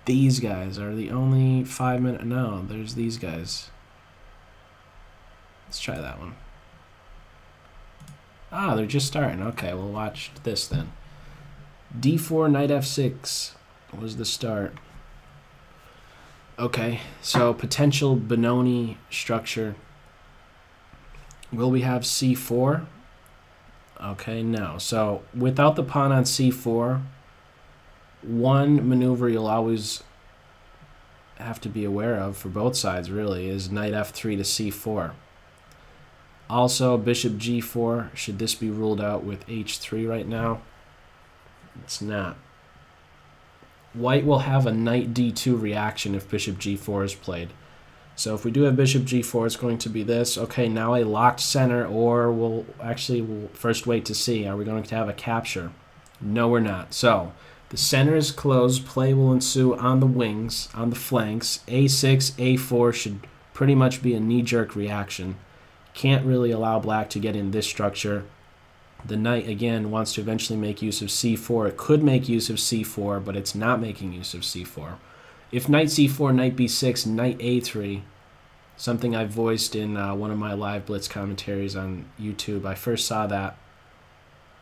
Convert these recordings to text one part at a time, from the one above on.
These guys are the only 5-minute. No, there's these guys. Let's try that one. Ah, they're just starting. Okay, we'll watch this then. D4, knight f6 was the start. Okay, so potential Benoni structure. Will we have c4? Okay, no. So without the pawn on c4, one maneuver you'll always have to be aware of for both sides, really, is knight f3 to c4. Also, bishop g4. Should this be ruled out with h3 right now? It's not. White will have a knight d2 reaction if bishop g4 is played. So if we do have bishop g4, it's going to be this. Okay, now a locked center, or we'll first wait to see. Are we going to have a capture? No, we're not. So the center is closed. Play will ensue on the wings, on the flanks. a6, a4 should pretty much be a knee-jerk reaction. Can't really allow black to get in this structure. The knight, again, wants to eventually make use of c4. It could make use of c4, but it's not making use of c4. If knight c4, knight b6, knight a3, something I voiced in one of my live blitz commentaries on YouTube, I first saw that.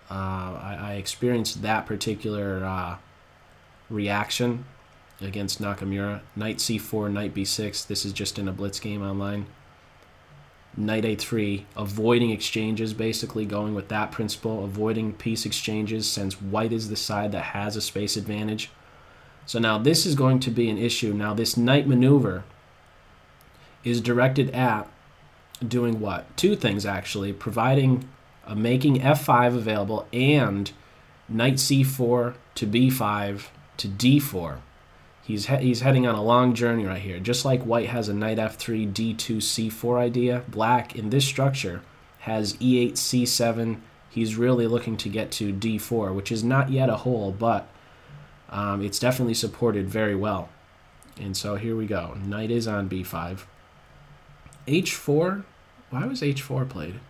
I experienced that particular reaction against Nakamura. Knight c4, knight b6. This is just in a blitz game online. Knight a3, avoiding exchanges, basically going with that principle, avoiding piece exchanges since white is the side that has a space advantage. So now this is going to be an issue. Now this knight maneuver is directed at doing what? Two things, actually. Providing, making f5 available and knight c4 to b5 to d4. He's heading on a long journey right here. Just like white has a knight f3, d2, c4 idea, black in this structure has e8, c7. He's really looking to get to d4, which is not yet a hole, but it's definitely supported very well. And so here we go. Knight is on b5. h4? Why was h4 played?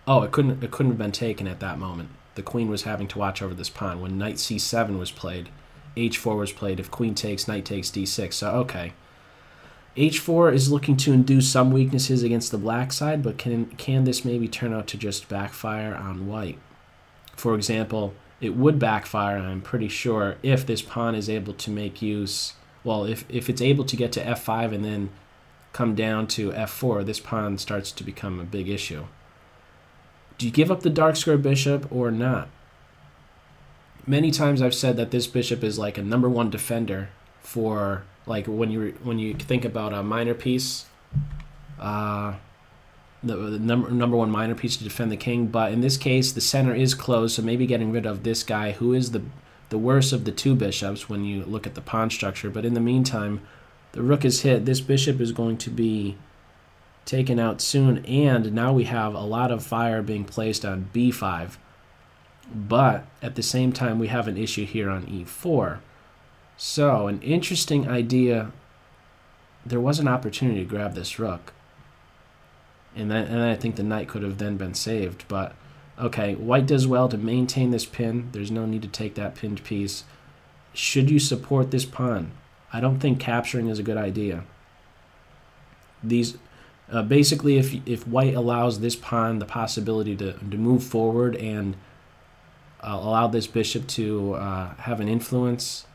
Oh, it couldn't have been taken at that moment. The queen was having to watch over this pawn. When knight c7 was played, h4 was played. If queen takes, knight takes d6. So, okay. h4 is looking to induce some weaknesses against the black side, but can this maybe turn out to just backfire on white? For example, it would backfire, I'm pretty sure, if this pawn is able to make use... Well, if it's able to get to f5 and then come down to f4, this pawn starts to become a big issue. Do you give up the dark square bishop or not? Many times I've said that this bishop is like a #1 defender for, like, when you think about a minor piece, the number one minor piece to defend the king. But in this case, the center is closed, so maybe getting rid of this guy, who is the worst of the two bishops when you look at the pawn structure. But in the meantime, the rook is hit. This bishop is going to be taken out soon, and now we have a lot of fire being placed on b5. But at the same time, we have an issue here on e4. So an interesting idea. There was an opportunity to grab this rook, and then I think the knight could have then been saved. But okay, white does well to maintain this pin. There's no need to take that pinned piece. Should you support this pawn? I don't think capturing is a good idea. These basically, if white allows this pawn the possibility to move forward and allow this bishop to have an influence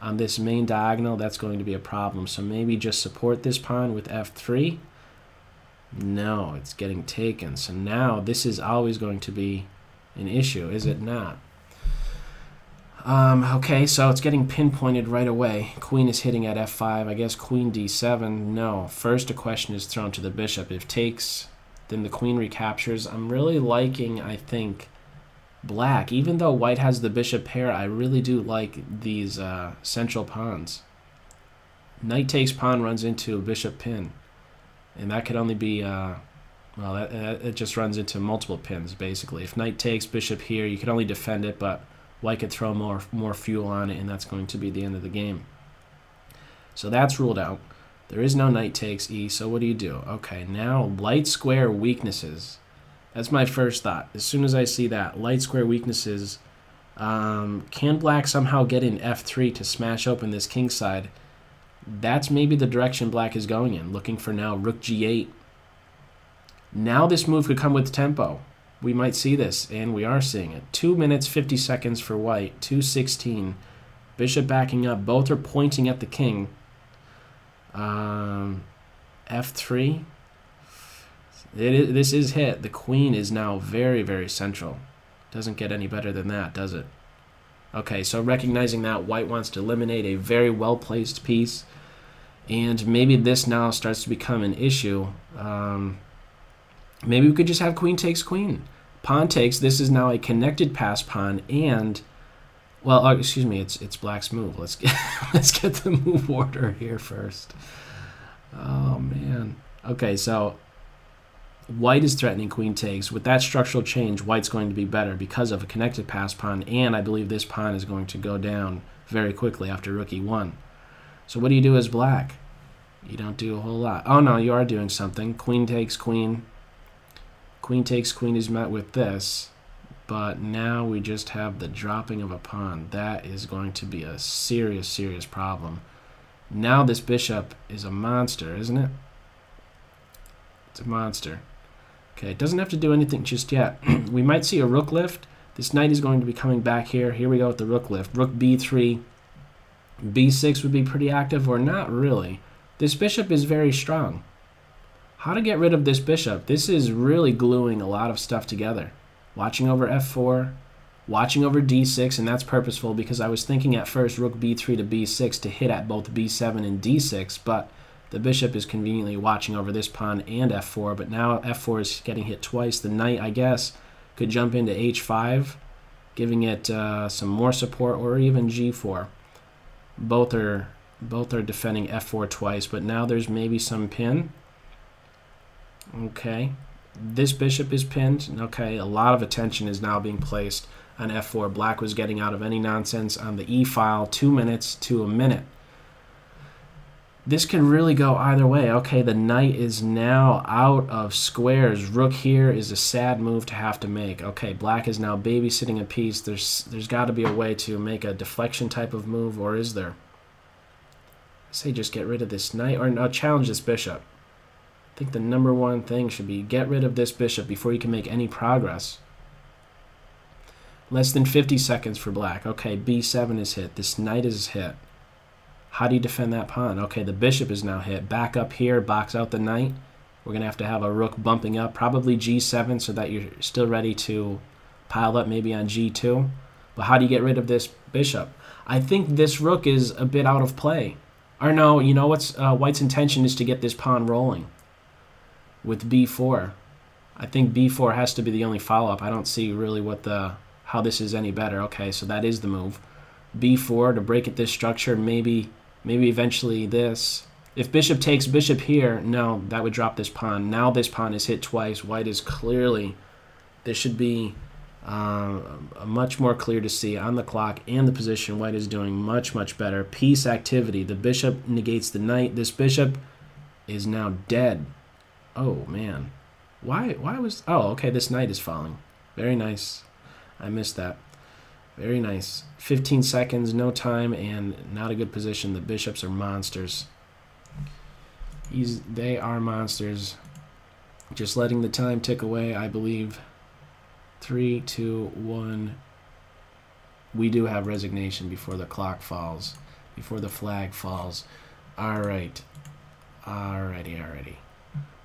on this main diagonal, that's going to be a problem. So maybe just support this pawn with f3. No, it's getting taken. So now this is always going to be an issue, is it not? Okay, so it's getting pinpointed right away. Queen is hitting at f5. I guess queen d7. No. First, a question is thrown to the bishop. If takes, then the queen recaptures. I'm really liking, I think, black. Even though white has the bishop pair, I really do like these central pawns. Knight takes pawn runs into a bishop pin. And that could only be, well, it just runs into multiple pins, basically. If knight takes, bishop here, you could only defend it, but white could throw more fuel on it, and that's going to be the end of the game. So that's ruled out. There is no knight takes e, so what do you do? Okay, now light square weaknesses. That's my first thought. As soon as I see that, light square weaknesses, Can black somehow get in f3 to smash open this king side? That's maybe the direction black is going in, looking for now rook g8. Now this move could come with tempo. We might see this, and we are seeing it. 2 minutes, 50 seconds for white, 2:16. Bishop backing up. Both are pointing at the king. f3. This is hit. The queen is now very, very central. Doesn't get any better than that, does it? Okay, so recognizing that, white wants to eliminate a very well-placed piece. And maybe this now starts to become an issue. Maybe we could just have queen takes queen. Pawn takes. This is now a connected pass pawn, and well, excuse me, it's black's move. Let's get the move order here first. Oh man. Okay, so white is threatening queen takes. With that structural change, white's going to be better because of a connected pass pawn, and I believe this pawn is going to go down very quickly after rook e1. So what do you do as black? You don't do a whole lot. Oh no, you are doing something. Queen takes queen. Queen takes queen is met with this, but now we just have the dropping of a pawn. That is going to be a serious, serious problem. Now this bishop is a monster, isn't it? It's a monster. Okay, it doesn't have to do anything just yet. We might see a rook lift. This knight is going to be coming back here. Here we go with the rook lift. Rook b3. b6 would be pretty active, or not really. This bishop is very strong. How to get rid of this bishop? This is really gluing a lot of stuff together. Watching over f4, watching over d6, and that's purposeful because I was thinking at first rook b3 to b6 to hit at both b7 and d6, but the bishop is conveniently watching over this pawn and f4, but now f4 is getting hit twice. The knight, I guess, could jump into h5, giving it some more support, or even g4. Both are defending f4 twice, but now there's maybe some pin. Okay, this bishop is pinned. Okay, a lot of attention is now being placed on f4. Black was getting out of any nonsense on the e-file. 2 minutes to a minute. This can really go either way. Okay, the knight is now out of squares. Rook here is a sad move to have to make. Okay, black is now babysitting a piece. There's got to be a way to make a deflection type of move, or is there? I say just get rid of this knight, or no, challenge this bishop. I think the number one thing should be get rid of this bishop before you can make any progress. Less than 50 seconds for black. Okay, b7 is hit. This knight is hit. How do you defend that pawn? Okay, the bishop is now hit. Back up here, box out the knight. We're going to have a rook bumping up, probably g7, so that you're still ready to pile up maybe on g2. But how do you get rid of this bishop? I think this rook is a bit out of play. Or no, you know what's white's intention is to get this pawn rolling with b4. I think b4 has to be the only follow-up. I don't see really how this is any better. Okay, so that is the move. b4 to break at this structure, maybe eventually this. If bishop takes bishop here, no, that would drop this pawn. Now this pawn is hit twice. White is clearly, this should be much more clear to see on the clock and the position. White is doing much, much better. Piece activity. The bishop negates the knight. This bishop is now dead. Oh, man. Why was... Oh, okay, this knight is falling. Very nice. I missed that. Very nice. 15 seconds, no time, and not a good position. The bishops are monsters. They are monsters. Just letting the time tick away, I believe. 3, 2, 1. We do have resignation before the clock falls. Before the flag falls. All right. Alrighty.